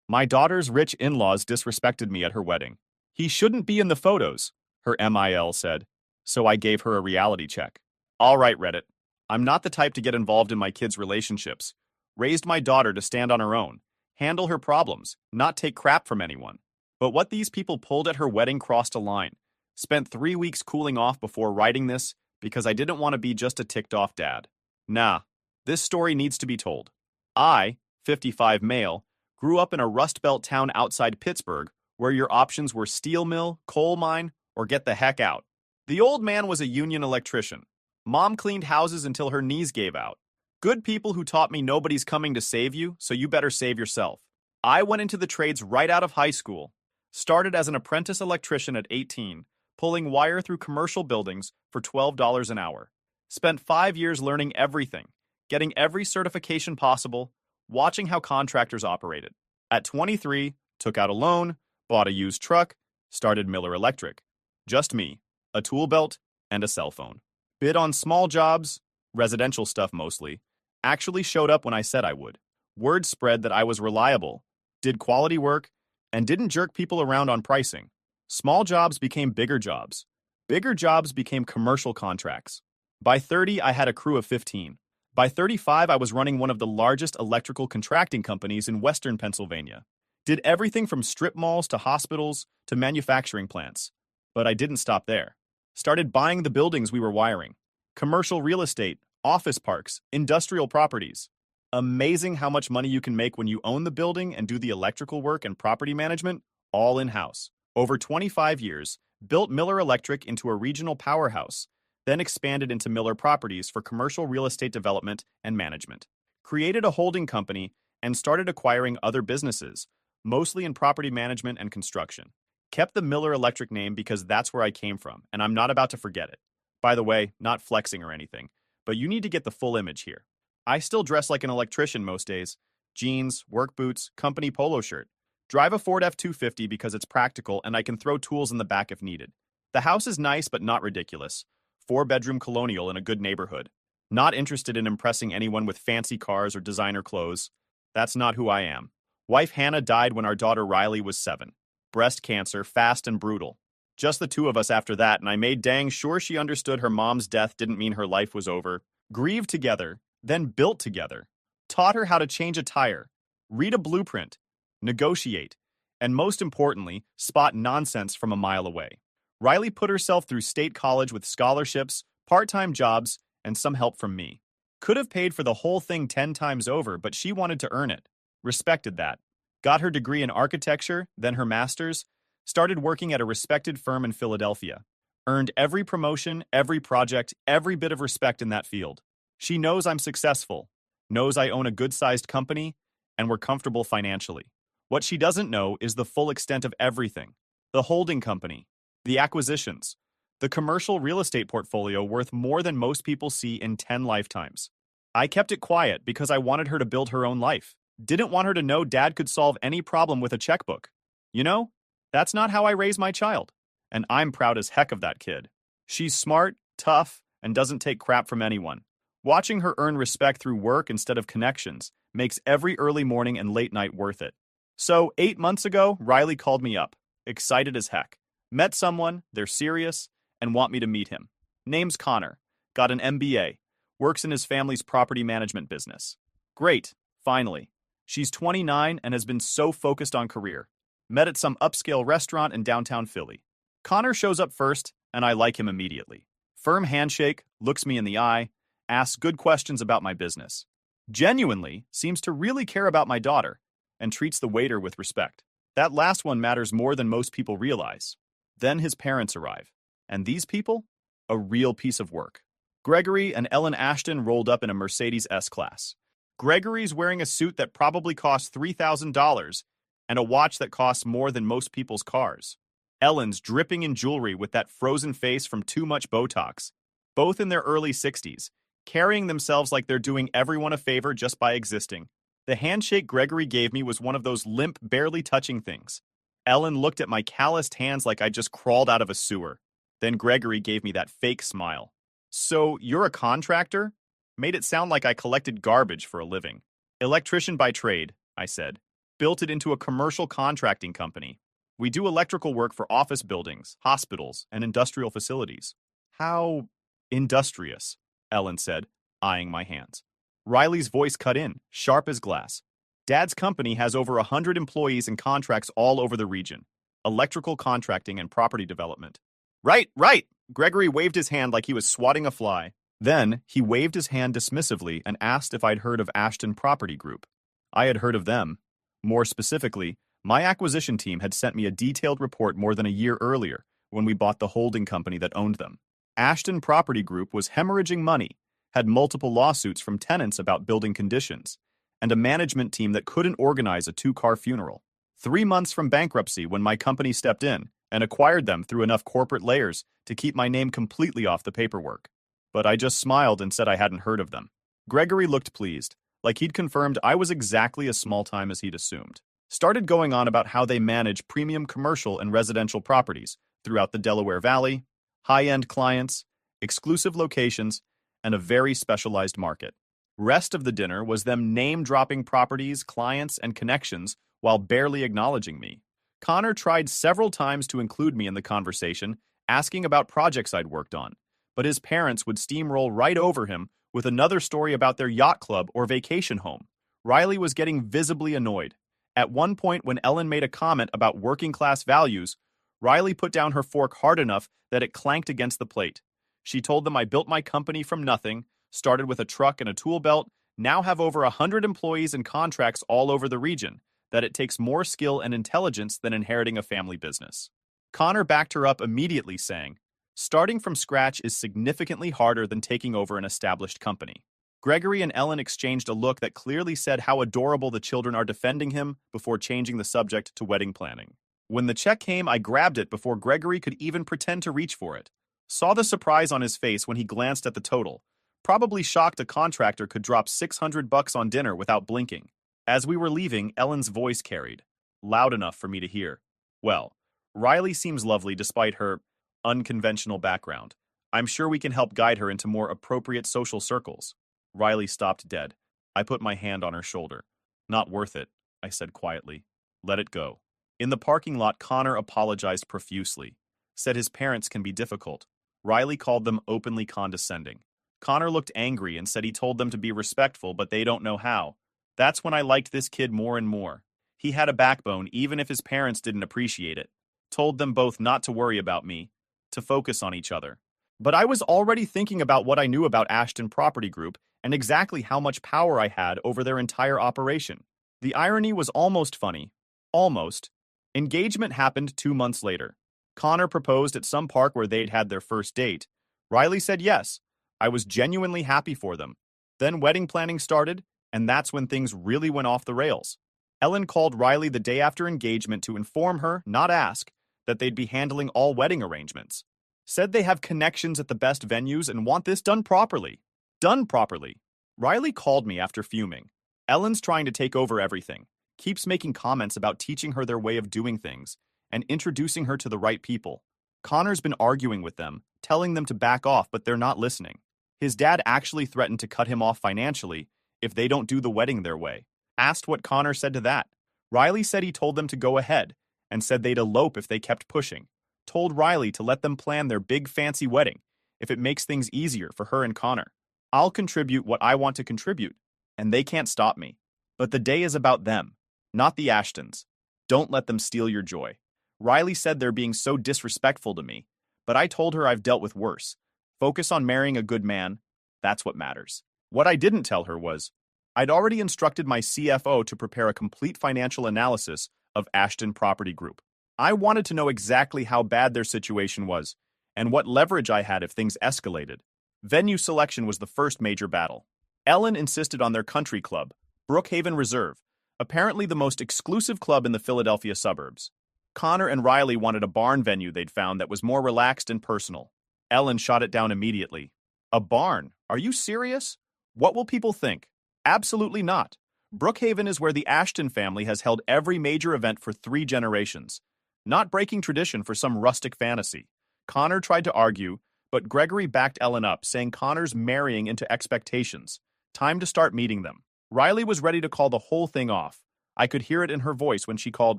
My daughter's rich in-laws disrespected me at her wedding. He shouldn't be in the photos, her MIL said. So I gave her a reality check. All right, Reddit. I'm not the type to get involved in my kids' relationships. Raised my daughter to stand on her own, handle her problems, not take crap from anyone. But what these people pulled at her wedding crossed a line. Spent 3 weeks cooling off before writing this because I didn't want to be just a ticked-off dad. Nah, this story needs to be told. I, 55 male, grew up in a Rust Belt town outside Pittsburgh where your options were steel mill, coal mine, or get the heck out. The old man was a union electrician. Mom cleaned houses until her knees gave out. Good people who taught me nobody's coming to save you, so you better save yourself. I went into the trades right out of high school. Started as an apprentice electrician at 18, pulling wire through commercial buildings for $12 an hour. Spent 5 years learning everything, getting every certification possible, watching how contractors operated. At 23, took out a loan, bought a used truck, started Miller Electric. Just me, a tool belt, and a cell phone. Bid on small jobs, residential stuff mostly, actually showed up when I said I would. Word spread that I was reliable, did quality work, and didn't jerk people around on pricing. Small jobs became bigger jobs. Bigger jobs became commercial contracts. By 30, I had a crew of 15. By 35, I was running one of the largest electrical contracting companies in Western Pennsylvania. Did everything from strip malls to hospitals to manufacturing plants. But I didn't stop there. Started buying the buildings we were wiring. Commercial real estate, office parks, industrial properties. Amazing how much money you can make when you own the building and do the electrical work and property management all in-house. Over 25 years, built Miller Electric into a regional powerhouse, then expanded into Miller Properties for commercial real estate development and management. Created a holding company and started acquiring other businesses, mostly in property management and construction. Kept the Miller Electric name because that's where I came from, and I'm not about to forget it. By the way, not flexing or anything, but you need to get the full image here. I still dress like an electrician most days. Jeans, work boots, company polo shirt. Drive a Ford F-250 because it's practical and I can throw tools in the back if needed. The house is nice but not ridiculous. 4-bedroom colonial in a good neighborhood. Not interested in impressing anyone with fancy cars or designer clothes. That's not who I am. Wife Hannah died when our daughter Riley was 7. Breast cancer, fast and brutal. Just the two of us after that, and I made dang sure she understood her mom's death didn't mean her life was over. Grieved together, then built together. Taught her how to change a tire, read a blueprint, negotiate, and most importantly, spot nonsense from a mile away. Riley put herself through state college with scholarships, part-time jobs, and some help from me. Could have paid for the whole thing 10 times over, but she wanted to earn it. Respected that. Got her degree in architecture, then her master's, started working at a respected firm in Philadelphia. Earned every promotion, every project, every bit of respect in that field. She knows I'm successful, knows I own a good-sized company, and we're comfortable financially. What she doesn't know is the full extent of everything. The holding company, the acquisitions, the commercial real estate portfolio worth more than most people see in 10 lifetimes. I kept it quiet because I wanted her to build her own life. Didn't want her to know dad could solve any problem with a checkbook. You know, that's not how I raise my child. And I'm proud as heck of that kid. She's smart, tough, and doesn't take crap from anyone. Watching her earn respect through work instead of connections makes every early morning and late night worth it. So 8 months ago, Riley called me up, excited as heck. Met someone, they're serious, and want me to meet him. Name's Connor, got an MBA, works in his family's property management business. Great, finally. She's 29 and has been so focused on career. Met at some upscale restaurant in downtown Philly. Connor shows up first, and I like him immediately. Firm handshake, looks me in the eye, asks good questions about my business. Genuinely seems to really care about my daughter, and treats the waiter with respect. That last one matters more than most people realize. Then his parents arrive. And these people? A real piece of work. Gregory and Ellen Ashton rolled up in a Mercedes S-Class. Gregory's wearing a suit that probably costs $3,000 and a watch that costs more than most people's cars. Ellen's dripping in jewelry with that frozen face from too much Botox. Both in their early 60s, carrying themselves like they're doing everyone a favor just by existing. The handshake Gregory gave me was one of those limp, barely touching things. Ellen looked at my calloused hands like I just crawled out of a sewer. Then Gregory gave me that fake smile. So, you're a contractor? Made it sound like I collected garbage for a living. Electrician by trade, I said. built it into a commercial contracting company. We do electrical work for office buildings, hospitals, and industrial facilities. How industrious, Ellen said, eyeing my hands. Riley's voice cut in, sharp as glass. Dad's company has over 100 employees and contracts all over the region. Electrical contracting and property development. Right, right! Gregory waved his hand like he was swatting a fly. Then, he waved his hand dismissively and asked if I'd heard of Ashton Property Group. I had heard of them. More specifically, my acquisition team had sent me a detailed report more than a year earlier when we bought the holding company that owned them. Ashton Property Group was hemorrhaging money, had multiple lawsuits from tenants about building conditions, and a management team that couldn't organize a two-car funeral. 3 months from bankruptcy when my company stepped in and acquired them through enough corporate layers to keep my name completely off the paperwork. But I just smiled and said I hadn't heard of them. Gregory looked pleased, like he'd confirmed I was exactly as small-time as he'd assumed. Started going on about how they manage premium commercial and residential properties throughout the Delaware Valley, high-end clients, exclusive locations, and a very specialized market. Rest of the dinner was them name-dropping properties, clients, and connections while barely acknowledging me. Connor tried several times to include me in the conversation, asking about projects I'd worked on, but his parents would steamroll right over him with another story about their yacht club or vacation home. Riley was getting visibly annoyed. At one point, when Ellen made a comment about working-class values, Riley put down her fork hard enough that it clanked against the plate. She told them I built my company from nothing, started with a truck and a tool belt, now have over 100 employees and contracts all over the region, that it takes more skill and intelligence than inheriting a family business. Connor backed her up immediately, saying, starting from scratch is significantly harder than taking over an established company. Gregory and Ellen exchanged a look that clearly said how adorable the children are defending him before changing the subject to wedding planning. When the check came, I grabbed it before Gregory could even pretend to reach for it. Saw the surprise on his face when he glanced at the total. Probably shocked a contractor could drop $600 on dinner without blinking. As we were leaving, Ellen's voice carried, loud enough for me to hear. Well, Riley seems lovely despite her unconventional background. I'm sure we can help guide her into more appropriate social circles. Riley stopped dead. I put my hand on her shoulder. Not worth it, I said quietly. Let it go. In the parking lot, Connor apologized profusely. Said his parents can be difficult. Riley called them openly condescending. Connor looked angry and said he told them to be respectful, but they don't know how. That's when I liked this kid more and more. He had a backbone even if his parents didn't appreciate it. Told them both not to worry about me, to focus on each other. But I was already thinking about what I knew about Ashton Property Group and exactly how much power I had over their entire operation. The irony was almost funny. Almost. Engagement happened 2 months later. Connor proposed at some park where they'd had their first date. Riley said yes. I was genuinely happy for them. Then wedding planning started, and that's when things really went off the rails. Ellen called Riley the day after engagement to inform her, not ask, that they'd be handling all wedding arrangements. Said they have connections at the best venues and want this done properly. Done properly. Riley called me after fuming. Ellen's trying to take over everything. Keeps making comments about teaching her their way of doing things and introducing her to the right people. Connor's been arguing with them, telling them to back off, but they're not listening. His dad actually threatened to cut him off financially if they don't do the wedding their way. Asked what Connor said to that. Riley said he told them to go ahead and said they'd elope if they kept pushing. Told Riley to let them plan their big fancy wedding if it makes things easier for her and Connor. I'll contribute what I want to contribute, and they can't stop me. But the day is about them, not the Ashtons. Don't let them steal your joy. Riley said they're being so disrespectful to me, but I told her I've dealt with worse. Focus on marrying a good man. That's what matters. What I didn't tell her was, I'd already instructed my CFO to prepare a complete financial analysis of Ashton Property Group. I wanted to know exactly how bad their situation was and what leverage I had if things escalated. Venue selection was the first major battle. Ellen insisted on their country club, Brookhaven Reserve, apparently the most exclusive club in the Philadelphia suburbs. Connor and Riley wanted a barn venue they'd found that was more relaxed and personal. Ellen shot it down immediately. A barn? Are you serious? What will people think? Absolutely not. Brookhaven is where the Ashton family has held every major event for 3 generations. Not breaking tradition for some rustic fantasy. Connor tried to argue, but Gregory backed Ellen up, saying Connor's marrying into expectations. Time to start meeting them. Riley was ready to call the whole thing off. I could hear it in her voice when she called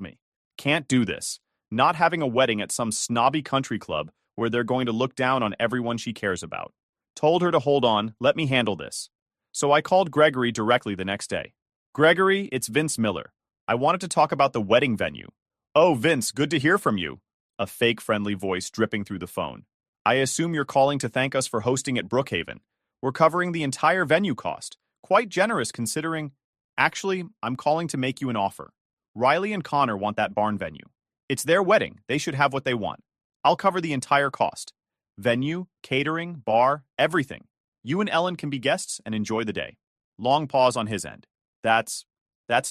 me. Can't do this. Not having a wedding at some snobby country club where they're going to look down on everyone she cares about. Told her to hold on, let me handle this. So I called Gregory directly the next day. Gregory, it's Vince Miller. I wanted to talk about the wedding venue. Oh, Vince, good to hear from you. A fake friendly voice dripping through the phone. I assume you're calling to thank us for hosting at Brookhaven. We're covering the entire venue cost. Quite generous considering. Actually, I'm calling to make you an offer. Riley and Connor want that barn venue. It's their wedding. They should have what they want. I'll cover the entire cost. Venue, catering, bar, everything. You and Ellen can be guests and enjoy the day. Long pause on his end. That's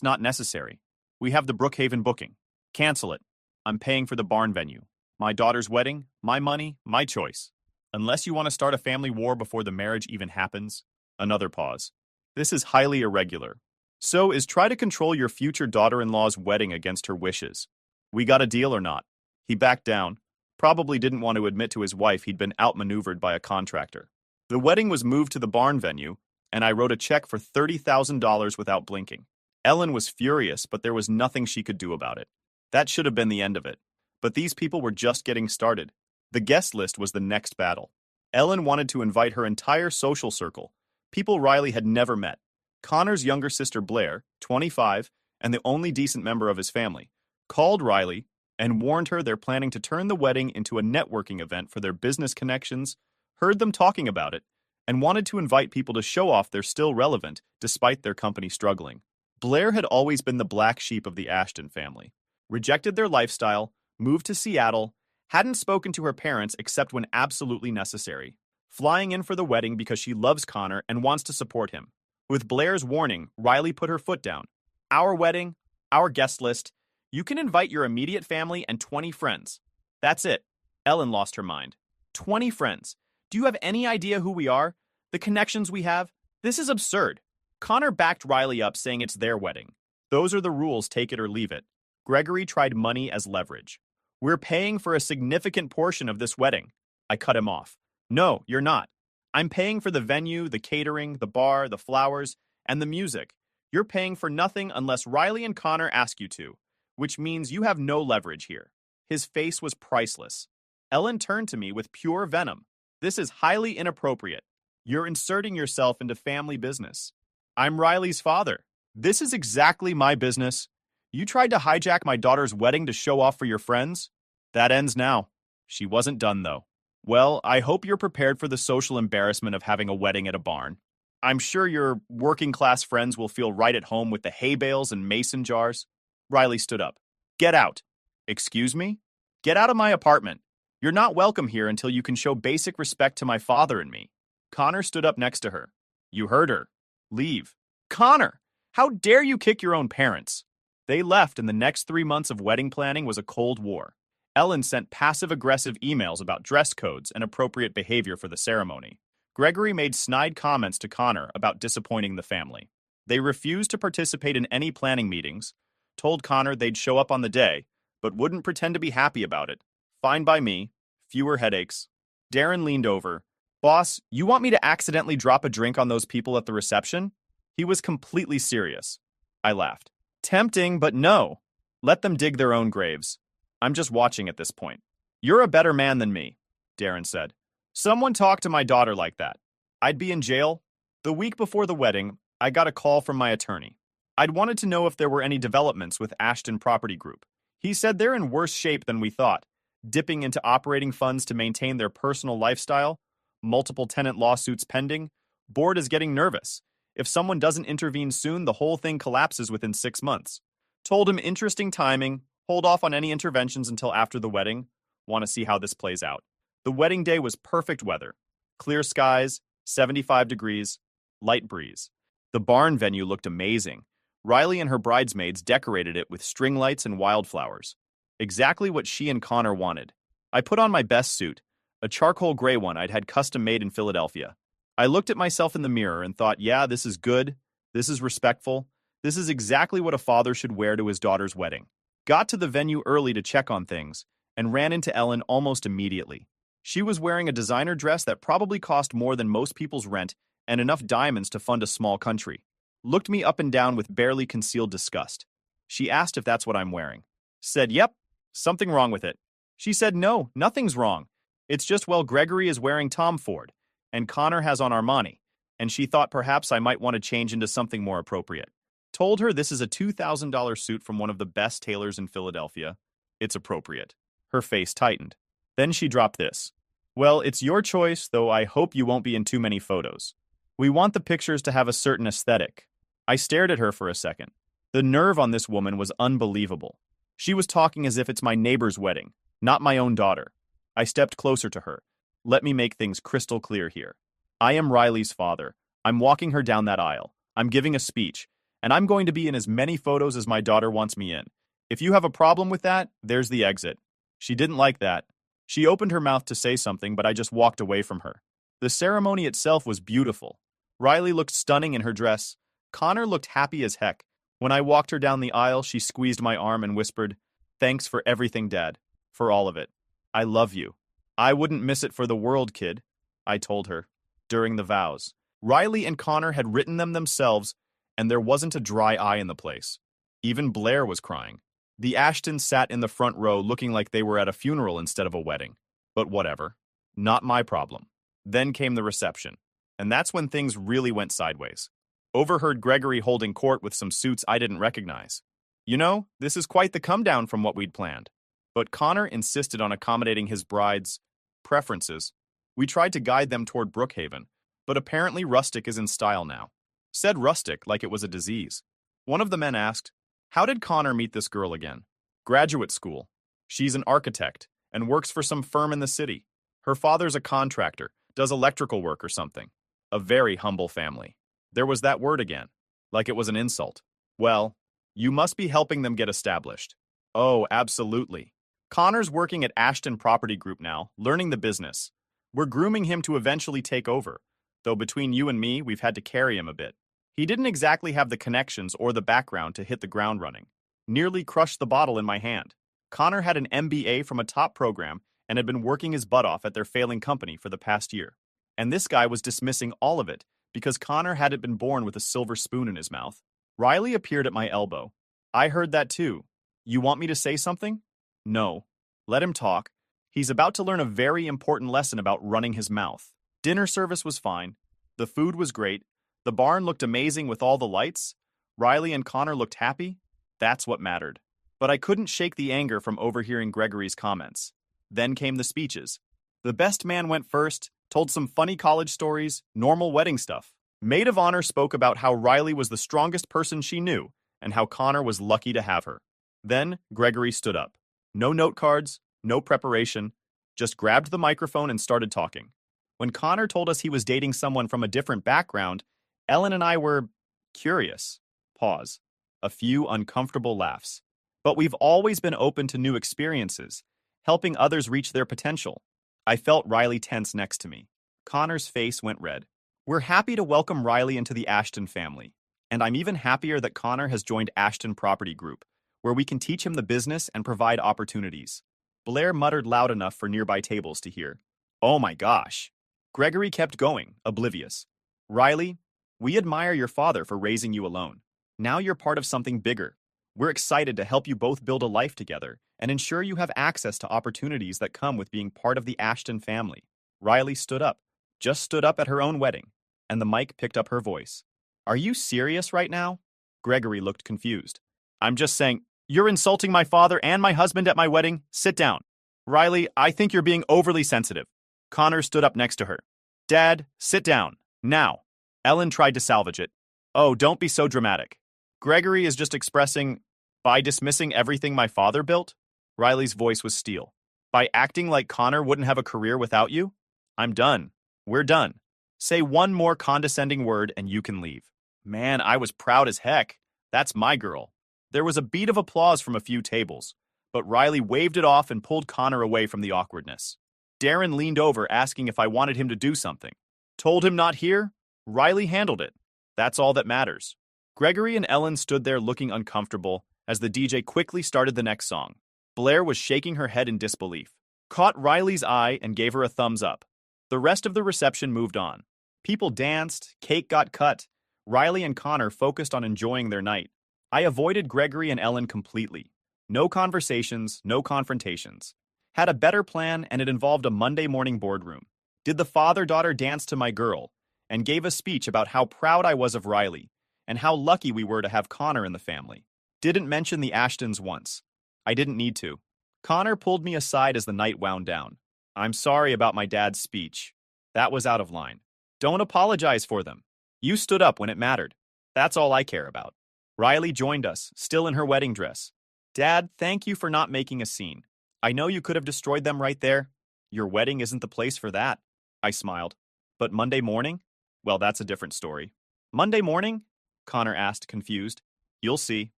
not necessary. We have the Brookhaven booking. Cancel it. I'm paying for the barn venue. My daughter's wedding, my money, my choice. Unless you want to start a family war before the marriage even happens. Another pause. This is highly irregular. So is try to control your future daughter-in-law's wedding against her wishes. We got a deal or not? He backed down. Probably didn't want to admit to his wife he'd been outmaneuvered by a contractor. The wedding was moved to the barn venue, and I wrote a check for $30,000 without blinking. Ellen was furious, but there was nothing she could do about it. That should have been the end of it. But these people were just getting started. The guest list was the next battle. Ellen wanted to invite her entire social circle, people Riley had never met. Connor's younger sister Blair, 25, and the only decent member of his family, called Riley and warned her they're planning to turn the wedding into a networking event for their business connections, heard them talking about it, and wanted to invite people to show off they're still relevant despite their company struggling. Blair had always been the black sheep of the Ashton family. Rejected their lifestyle, moved to Seattle, hadn't spoken to her parents except when absolutely necessary. Flying in for the wedding because she loves Connor and wants to support him. With Blair's warning, Riley put her foot down. Our wedding, our guest list. You can invite your immediate family and 20 friends. That's it. Ellen lost her mind. 20 friends. Do you have any idea who we are? The connections we have? This is absurd. Connor backed Riley up saying it's their wedding. Those are the rules, take it or leave it. Gregory tried money as leverage. We're paying for a significant portion of this wedding. I cut him off. No, you're not. I'm paying for the venue, the catering, the bar, the flowers, and the music. You're paying for nothing unless Riley and Connor ask you to, which means you have no leverage here. His face was priceless. Ellen turned to me with pure venom. This is highly inappropriate. You're inserting yourself into family business. I'm Riley's father. This is exactly my business. You tried to hijack my daughter's wedding to show off for your friends? That ends now. She wasn't done, though. Well, I hope you're prepared for the social embarrassment of having a wedding at a barn. I'm sure your working-class friends will feel right at home with the hay bales and mason jars. Riley stood up. Get out. Excuse me? Get out of my apartment. You're not welcome here until you can show basic respect to my father and me. Connor stood up next to her. You heard her. Leave. Connor! How dare you kick your own parents? They left, and the next 3 months of wedding planning was a cold war. Ellen sent passive-aggressive emails about dress codes and appropriate behavior for the ceremony. Gregory made snide comments to Connor about disappointing the family. They refused to participate in any planning meetings, told Connor they'd show up on the day, but wouldn't pretend to be happy about it. Fine by me. Fewer headaches. Darren leaned over. Boss, you want me to accidentally drop a drink on those people at the reception? He was completely serious. I laughed. Tempting, but no. Let them dig their own graves. I'm just watching at this point. You're a better man than me, Darren said. Someone talk to my daughter like that. I'd be in jail. The week before the wedding, I got a call from my attorney. I'd wanted to know if there were any developments with Ashton Property Group. He said they're in worse shape than we thought, dipping into operating funds to maintain their personal lifestyle, multiple tenant lawsuits pending. Board is getting nervous. If someone doesn't intervene soon, the whole thing collapses within 6 months. Told him interesting timing, hold off on any interventions until after the wedding. Want to see how this plays out. The wedding day was perfect weather. Clear skies, 75 degrees, light breeze. The barn venue looked amazing. Riley and her bridesmaids decorated it with string lights and wildflowers. Exactly what she and Connor wanted. I put on my best suit, a charcoal gray one I'd had custom made in Philadelphia. I looked at myself in the mirror and thought, yeah, this is good. This is respectful. This is exactly what a father should wear to his daughter's wedding. Got to the venue early to check on things and ran into Ellen almost immediately. She was wearing a designer dress that probably cost more than most people's rent and enough diamonds to fund a small country. Looked me up and down with barely concealed disgust. She asked if that's what I'm wearing. Said, yep, something wrong with it. She said, no, nothing's wrong. It's just, well, Gregory is wearing Tom Ford, and Connor has on Armani, and she thought perhaps I might want to change into something more appropriate. Told her this is a $2,000 suit from one of the best tailors in Philadelphia. It's appropriate. Her face tightened. Then she dropped this. Well, it's your choice, though I hope you won't be in too many photos. We want the pictures to have a certain aesthetic. I stared at her for a second. The nerve on this woman was unbelievable. She was talking as if it's my neighbor's wedding, not my own daughter. I stepped closer to her. Let me make things crystal clear here. I am Riley's father. I'm walking her down that aisle. I'm giving a speech, and I'm going to be in as many photos as my daughter wants me in. If you have a problem with that, there's the exit. She didn't like that. She opened her mouth to say something, but I just walked away from her. The ceremony itself was beautiful. Riley looked stunning in her dress. Connor looked happy as heck. When I walked her down the aisle, she squeezed my arm and whispered, "Thanks for everything, Dad. For all of it. I love you." "I wouldn't miss it for the world, kid," I told her. During the vows, Riley and Connor had written them themselves, and there wasn't a dry eye in the place. Even Blair was crying. The Ashtons sat in the front row looking like they were at a funeral instead of a wedding. But whatever. Not my problem. Then came the reception. And that's when things really went sideways. Overheard Gregory holding court with some suits I didn't recognize. You know, this is quite the come down from what we'd planned. But Connor insisted on accommodating his bride's preferences. We tried to guide them toward Brookhaven, but apparently rustic is in style now. Said rustic like it was a disease. One of the men asked, "How did Connor meet this girl again?" "Graduate school. She's an architect and works for some firm in the city. Her father's a contractor, does electrical work or something. A very humble family." There was that word again, like it was an insult. "Well, you must be helping them get established." "Oh, absolutely. Connor's working at Ashton Property Group now, learning the business. We're grooming him to eventually take over, though between you and me, we've had to carry him a bit. He didn't exactly have the connections or the background to hit the ground running. Nearly crushed the bottle in my hand. Connor had an MBA from a top program and had been working his butt off at their failing company for the past year. And this guy was dismissing all of it because Connor hadn't been born with a silver spoon in his mouth. Riley appeared at my elbow. "I heard that too. You want me to say something?" "No. Let him talk. He's about to learn a very important lesson about running his mouth." Dinner service was fine. The food was great. The barn looked amazing with all the lights. Riley and Connor looked happy. That's what mattered. But I couldn't shake the anger from overhearing Gregory's comments. Then came the speeches. The best man went first, told some funny college stories, normal wedding stuff. Maid of honor spoke about how Riley was the strongest person she knew and how Connor was lucky to have her. Then Gregory stood up. No note cards, no preparation, just grabbed the microphone and started talking. When Connor told us he was dating someone from a different background, Ellen and I were curious. Pause. A few uncomfortable laughs. But we've always been open to new experiences, helping others reach their potential. I felt Riley tense next to me. Connor's face went red. We're happy to welcome Riley into the Ashton family, and I'm even happier that Connor has joined Ashton Property Group, where we can teach him the business and provide opportunities. Blair muttered loud enough for nearby tables to hear. "Oh my gosh." Gregory kept going, oblivious. "Riley, we admire your father for raising you alone. Now you're part of something bigger. We're excited to help you both build a life together and ensure you have access to opportunities that come with being part of the Ashton family." Riley stood up, just stood up at her own wedding, and the mic picked up her voice. "Are you serious right now?" Gregory looked confused. "I'm just saying, you're insulting my father and my husband at my wedding. Sit down." "Riley, I think you're being overly sensitive." Connor stood up next to her. "Dad, sit down. Now." Ellen tried to salvage it. "Oh, don't be so dramatic. Gregory is just expressing, by dismissing everything my father built." Riley's voice was steel. "By acting like Connor wouldn't have a career without you? I'm done. We're done. Say one more condescending word and you can leave." Man, I was proud as heck. That's my girl. There was a beat of applause from a few tables, but Riley waved it off and pulled Connor away from the awkwardness. Darren leaned over asking if I wanted him to do something. Told him not here. Riley handled it. That's all that matters. Gregory and Ellen stood there looking uncomfortable as the DJ quickly started the next song. Blair was shaking her head in disbelief. Caught Riley's eye and gave her a thumbs up. The rest of the reception moved on. People danced, cake got cut. Riley and Connor focused on enjoying their night. I avoided Gregory and Ellen completely. No conversations, no confrontations. Had a better plan, and it involved a Monday morning boardroom. Did the father-daughter dance to my girl, and gave a speech about how proud I was of Riley, and how lucky we were to have Connor in the family. Didn't mention the Ashtons once. I didn't need to. Connor pulled me aside as the night wound down. I'm sorry about my dad's speech. That was out of line. Don't apologize for them. You stood up when it mattered. That's all I care about. Riley joined us, still in her wedding dress. Dad, thank you for not making a scene. I know you could have destroyed them right there. Your wedding isn't the place for that. I smiled. But Monday morning? Well, that's a different story. Monday morning? Connor asked, confused. You'll see.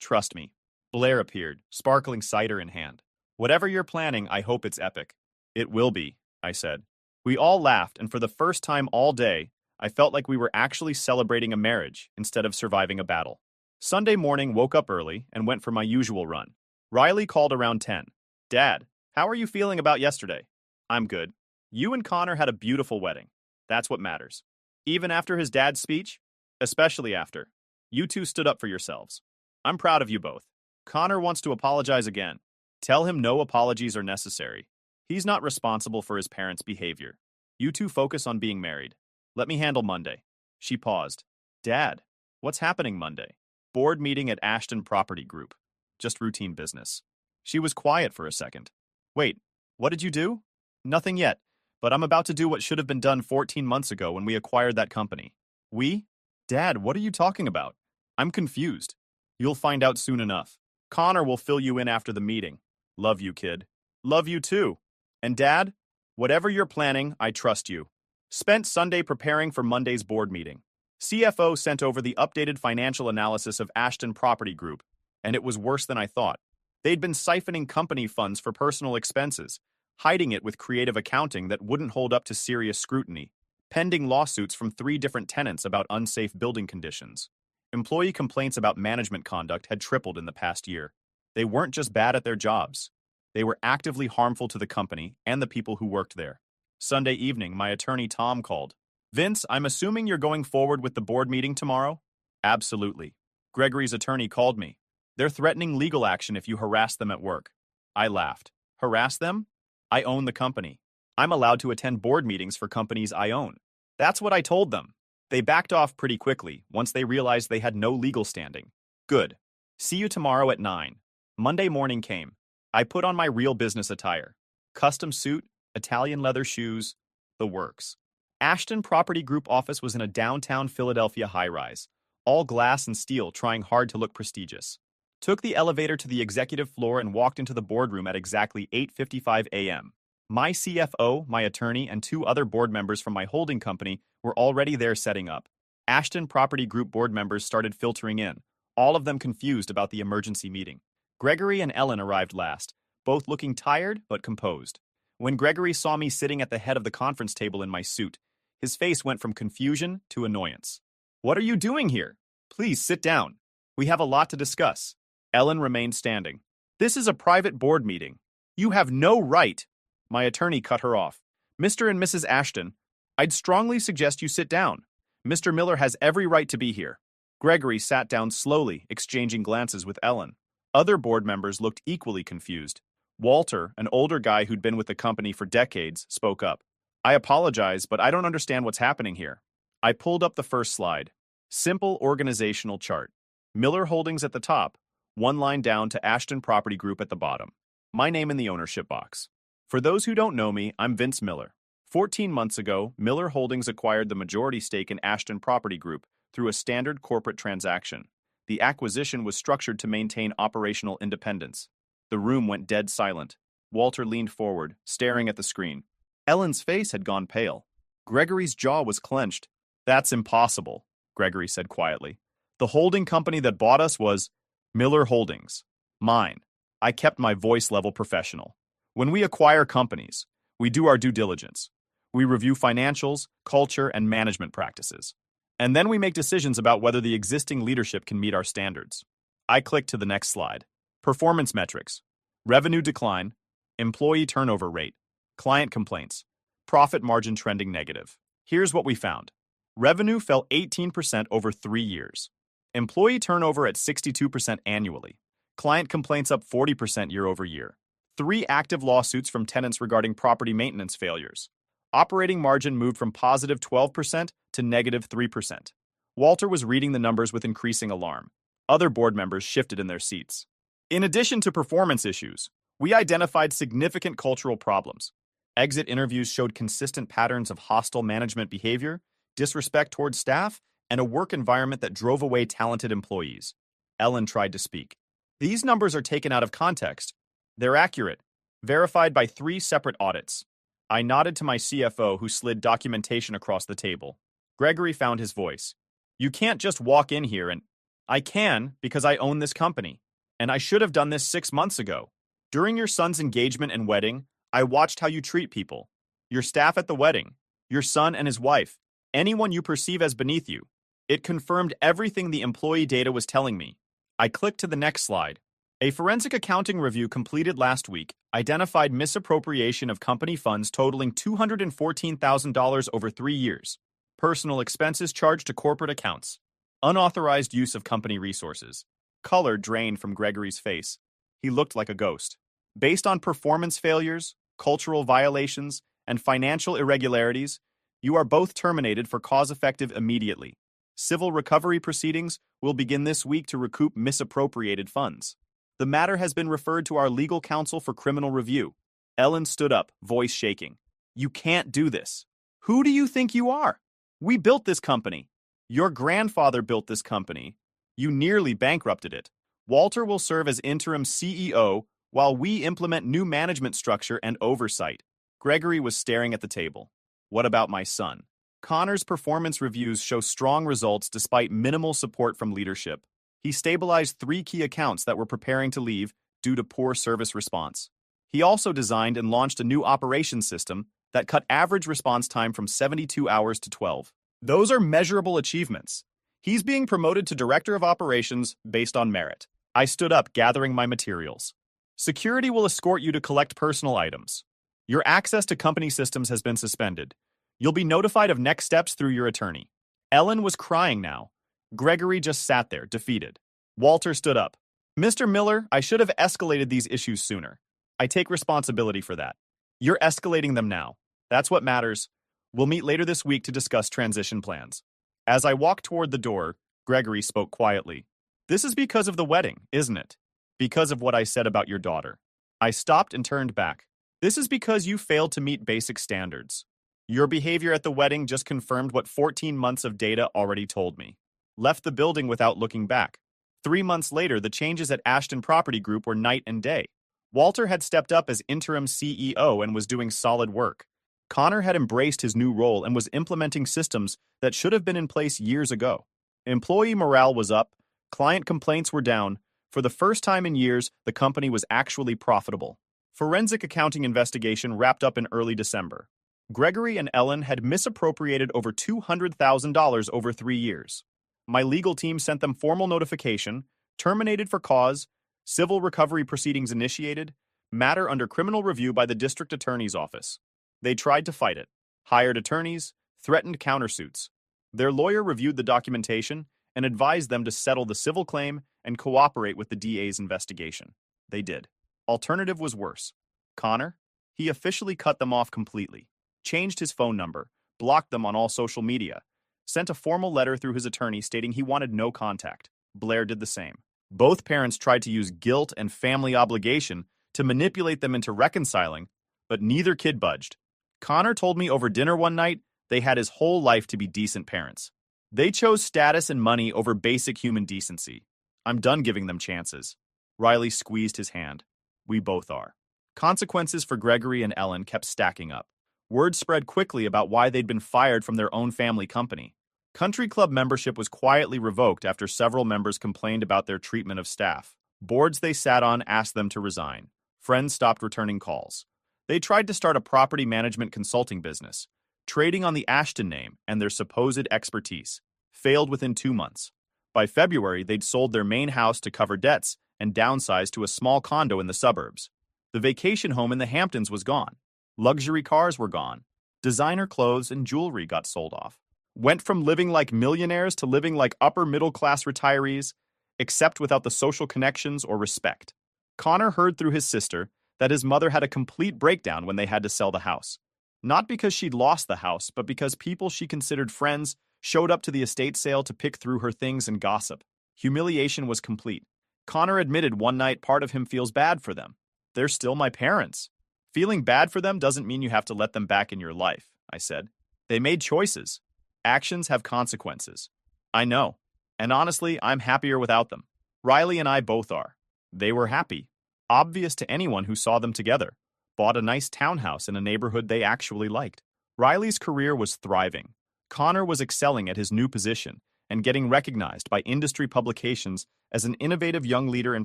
Trust me. Blair appeared, sparkling cider in hand. Whatever you're planning, I hope it's epic. It will be, I said. We all laughed, and for the first time all day, I felt like we were actually celebrating a marriage instead of surviving a battle. Sunday morning, woke up early and went for my usual run. Riley called around 10. Dad, how are you feeling about yesterday? I'm good. You and Connor had a beautiful wedding. That's what matters. Even after his dad's speech? Especially after. You two stood up for yourselves. I'm proud of you both. Connor wants to apologize again. Tell him no apologies are necessary. He's not responsible for his parents' behavior. You two focus on being married. Let me handle Monday. She paused. Dad, what's happening Monday? Board meeting at Ashton Property Group. Just routine business. She was quiet for a second. Wait, what did you do? Nothing yet, but I'm about to do what should have been done 14 months ago when we acquired that company. We? Dad, what are you talking about? I'm confused. You'll find out soon enough. Connor will fill you in after the meeting. Love you, kid. Love you too. And Dad, whatever you're planning, I trust you. Spent Sunday preparing for Monday's board meeting. CFO sent over the updated financial analysis of Ashton Property Group, and it was worse than I thought. They'd been siphoning company funds for personal expenses, hiding it with creative accounting that wouldn't hold up to serious scrutiny, pending lawsuits from 3 different tenants about unsafe building conditions. Employee complaints about management conduct had tripled in the past year. They weren't just bad at their jobs. They were actively harmful to the company and the people who worked there. Sunday evening, my attorney Tom called. Vince, I'm assuming you're going forward with the board meeting tomorrow? Absolutely. Gregory's attorney called me. They're threatening legal action if you harass them at work. I laughed. Harass them? I own the company. I'm allowed to attend board meetings for companies I own. That's what I told them. They backed off pretty quickly once they realized they had no legal standing. Good. See you tomorrow at 9. Monday morning came. I put on my real business attire. Custom suit, Italian leather shoes, the works. Ashton Property Group office was in a downtown Philadelphia high-rise, all glass and steel, trying hard to look prestigious. Took the elevator to the executive floor and walked into the boardroom at exactly 8:55 a.m. My CFO, my attorney, and 2 other board members from my holding company were already there setting up. Ashton Property Group board members started filtering in, all of them confused about the emergency meeting. Gregory and Ellen arrived last, both looking tired but composed. When Gregory saw me sitting at the head of the conference table in my suit, his face went from confusion to annoyance. What are you doing here? Please sit down. We have a lot to discuss. Ellen remained standing. This is a private board meeting. You have no right. My attorney cut her off. Mr. and Mrs. Ashton, I'd strongly suggest you sit down. Mr. Miller has every right to be here. Gregory sat down slowly, exchanging glances with Ellen. Other board members looked equally confused. Walter, an older guy who'd been with the company for decades, spoke up. I apologize, but I don't understand what's happening here. I pulled up the first slide. Simple organizational chart. Miller Holdings at the top, 1 line down to Ashton Property Group at the bottom. My name in the ownership box. For those who don't know me, I'm Vince Miller. 14 months ago, Miller Holdings acquired the majority stake in Ashton Property Group through a standard corporate transaction. The acquisition was structured to maintain operational independence. The room went dead silent. Walter leaned forward, staring at the screen. Ellen's face had gone pale. Gregory's jaw was clenched. That's impossible, Gregory said quietly. The holding company that bought us was Miller Holdings. Mine. I kept my voice level professional. When we acquire companies, we do our due diligence. We review financials, culture, and management practices. And then we make decisions about whether the existing leadership can meet our standards. I clicked to the next slide. Performance metrics. Revenue decline. Employee turnover rate. Client complaints. Profit margin trending negative. Here's what we found. Revenue fell 18% over 3 years. Employee turnover at 62% annually. Client complaints up 40% year over year. 3 active lawsuits from tenants regarding property maintenance failures. Operating margin moved from positive 12% to negative 3%. Walter was reading the numbers with increasing alarm. Other board members shifted in their seats. In addition to performance issues, we identified significant cultural problems. Exit interviews showed consistent patterns of hostile management behavior, disrespect towards staff, and a work environment that drove away talented employees. Ellen tried to speak. These numbers are taken out of context. They're accurate, verified by 3 separate audits. I nodded to my CFO, who slid documentation across the table. Gregory found his voice. You can't just walk in here and... I can, because I own this company. And I should have done this 6 months ago. During your son's engagement and wedding, I watched how you treat people. Your staff at the wedding, your son and his wife, anyone you perceive as beneath you. It confirmed everything the employee data was telling me. I clicked to the next slide. A forensic accounting review completed last week identified misappropriation of company funds totaling $214,000 over 3 years. Personal expenses charged to corporate accounts. Unauthorized use of company resources. Color drained from Gregory's face. He looked like a ghost. Based on performance failures, cultural violations, and financial irregularities, you are both terminated for cause effective immediately. Civil recovery proceedings will begin this week to recoup misappropriated funds. The matter has been referred to our legal counsel for criminal review. Ellen stood up, voice shaking. You can't do this. Who do you think you are? We built this company. Your grandfather built this company. You nearly bankrupted it. Walter will serve as interim CEO while we implement new management structure and oversight. Gregory was staring at the table. What about my son? Connor's performance reviews show strong results despite minimal support from leadership. He stabilized 3 key accounts that were preparing to leave due to poor service response. He also designed and launched a new operations system that cut average response time from 72 hours to 12. Those are measurable achievements. He's being promoted to Director of Operations based on merit. I stood up, gathering my materials. Security will escort you to collect personal items. Your access to company systems has been suspended. You'll be notified of next steps through your attorney. Ellen was crying now. Gregory just sat there, defeated. Walter stood up. Mr. Miller, I should have escalated these issues sooner. I take responsibility for that. You're escalating them now. That's what matters. We'll meet later this week to discuss transition plans. As I walked toward the door, Gregory spoke quietly. This is because of the wedding, isn't it? Because of what I said about your daughter. I stopped and turned back. This is because you failed to meet basic standards. Your behavior at the wedding just confirmed what 14 months of data already told me. Left the building without looking back. 3 months later, the changes at Ashton Property Group were night and day. Walter had stepped up as interim CEO and was doing solid work. Connor had embraced his new role and was implementing systems that should have been in place years ago. Employee morale was up, client complaints were down. For the first time in years, the company was actually profitable. Forensic accounting investigation wrapped up in early December. Gregory and Ellen had misappropriated over $200,000 over 3 years. My legal team sent them formal notification, terminated for cause, civil recovery proceedings initiated, matter under criminal review by the district attorney's office. They tried to fight it, hired attorneys, threatened countersuits. Their lawyer reviewed the documentation and advised them to settle the civil claim and cooperate with the DA's investigation. They did. Alternative was worse. Connor? He officially cut them off completely, changed his phone number, blocked them on all social media, sent a formal letter through his attorney stating he wanted no contact. Blair did the same. Both parents tried to use guilt and family obligation to manipulate them into reconciling, but neither kid budged. Connor told me over dinner one night they had his whole life to be decent parents. They chose status and money over basic human decency. I'm done giving them chances. Riley squeezed his hand. We both are. Consequences for Gregory and Ellen kept stacking up. Word spread quickly about why they'd been fired from their own family company. Country club membership was quietly revoked after several members complained about their treatment of staff. Boards they sat on asked them to resign. Friends stopped returning calls. They tried to start a property management consulting business, trading on the Ashton name and their supposed expertise. Failed within 2 months. By February, they'd sold their main house to cover debts and downsized to a small condo in the suburbs. The vacation home in the Hamptons was gone. Luxury cars were gone. Designer clothes and jewelry got sold off. Went from living like millionaires to living like upper middle class retirees, except without the social connections or respect. Connor heard through his sister that his mother had a complete breakdown when they had to sell the house. Not because she'd lost the house, but because people she considered friends showed up to the estate sale to pick through her things and gossip. Humiliation was complete. Connor admitted one night part of him feels bad for them. They're still my parents. Feeling bad for them doesn't mean you have to let them back in your life, I said. They made choices. Actions have consequences. I know. And honestly, I'm happier without them. Riley and I both are. They were happy. Obvious to anyone who saw them together. Bought a nice townhouse in a neighborhood they actually liked. Riley's career was thriving. Connor was excelling at his new position and getting recognized by industry publications as an innovative young leader in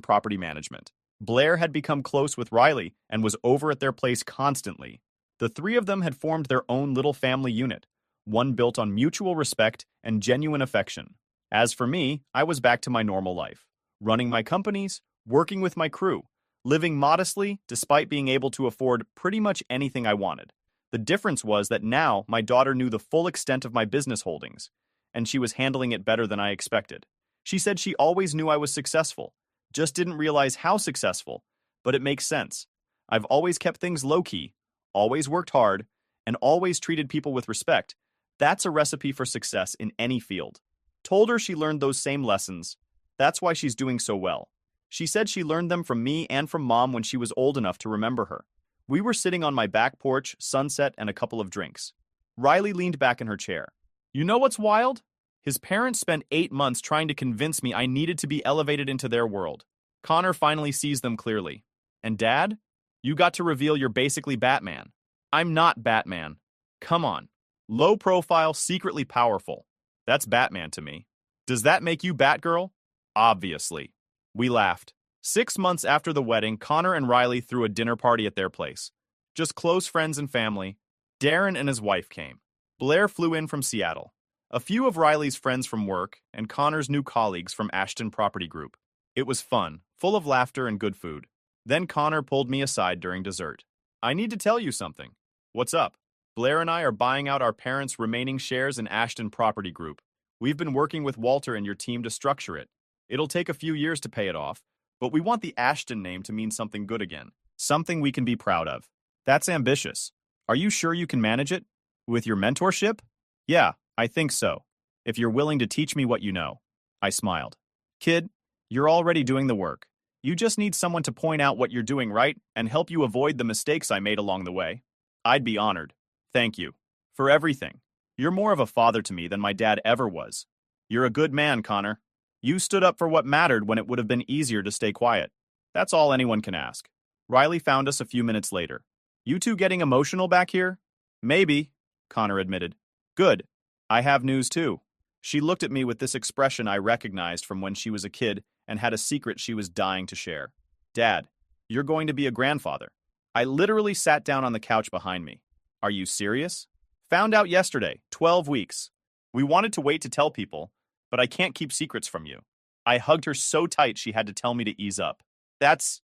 property management. Blair had become close with Riley and was over at their place constantly. The three of them had formed their own little family unit, one built on mutual respect and genuine affection. As for me, I was back to my normal life, running my companies, working with my crew, living modestly despite being able to afford pretty much anything I wanted. The difference was that now my daughter knew the full extent of my business holdings, and she was handling it better than I expected. She said she always knew I was successful, just didn't realize how successful, but it makes sense. I've always kept things low-key, always worked hard, and always treated people with respect. That's a recipe for success in any field. Told her she learned those same lessons. That's why she's doing so well. She said she learned them from me and from Mom when she was old enough to remember her. We were sitting on my back porch, sunset, and a couple of drinks. Riley leaned back in her chair. You know what's wild? His parents spent 8 months trying to convince me I needed to be elevated into their world. Connor finally sees them clearly. And Dad? You got to reveal you're basically Batman. I'm not Batman. Come on. Low profile, secretly powerful. That's Batman to me. Does that make you Batgirl? Obviously. We laughed. 6 months after the wedding, Connor and Riley threw a dinner party at their place. Just close friends and family. Darren and his wife came. Blair flew in from Seattle. A few of Riley's friends from work, and Connor's new colleagues from Ashton Property Group. It was fun, full of laughter and good food. Then Connor pulled me aside during dessert. I need to tell you something. What's up? Blair and I are buying out our parents' remaining shares in Ashton Property Group. We've been working with Walter and your team to structure it. It'll take a few years to pay it off, but we want the Ashton name to mean something good again. Something we can be proud of. That's ambitious. Are you sure you can manage it? With your mentorship? Yeah, I think so. If you're willing to teach me what you know. I smiled. Kid, you're already doing the work. You just need someone to point out what you're doing right and help you avoid the mistakes I made along the way. I'd be honored. Thank you. For everything. You're more of a father to me than my dad ever was. You're a good man, Connor. You stood up for what mattered when it would have been easier to stay quiet. That's all anyone can ask. Riley found us a few minutes later. You two getting emotional back here? Maybe, Connor admitted. Good. I have news too. She looked at me with this expression I recognized from when she was a kid and had a secret she was dying to share. Dad, you're going to be a grandfather. I literally sat down on the couch behind me. Are you serious? Found out yesterday, 12 weeks. We wanted to wait to tell people, but I can't keep secrets from you. I hugged her so tight she had to tell me to ease up. That's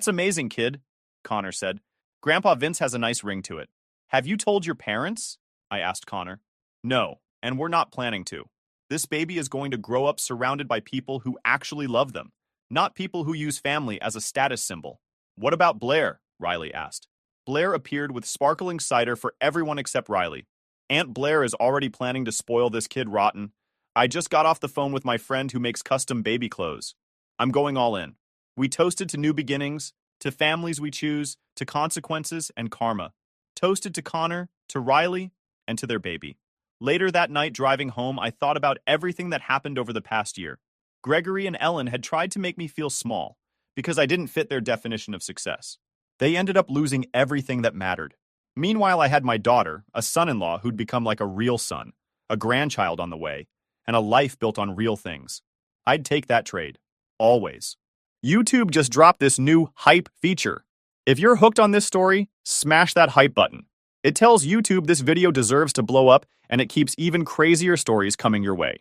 amazing, kid, Connor said. Grandpa Vince has a nice ring to it. Have you told your parents? I asked Connor. No, and we're not planning to. This baby is going to grow up surrounded by people who actually love them, not people who use family as a status symbol. What about Blair? Riley asked. Blair appeared with sparkling cider for everyone except Riley. Aunt Blair is already planning to spoil this kid rotten. I just got off the phone with my friend who makes custom baby clothes. I'm going all in. We toasted to new beginnings, to families we choose, to consequences and karma. Toasted to Connor, to Riley, and to their baby. Later that night, driving home, I thought about everything that happened over the past year. Gregory and Ellen had tried to make me feel small, because I didn't fit their definition of success. They ended up losing everything that mattered. Meanwhile, I had my daughter, a son-in-law who'd become like a real son, a grandchild on the way, and a life built on real things. I'd take that trade. Always. YouTube just dropped this new hype feature. If you're hooked on this story, smash that hype button. It tells YouTube this video deserves to blow up, and it keeps even crazier stories coming your way.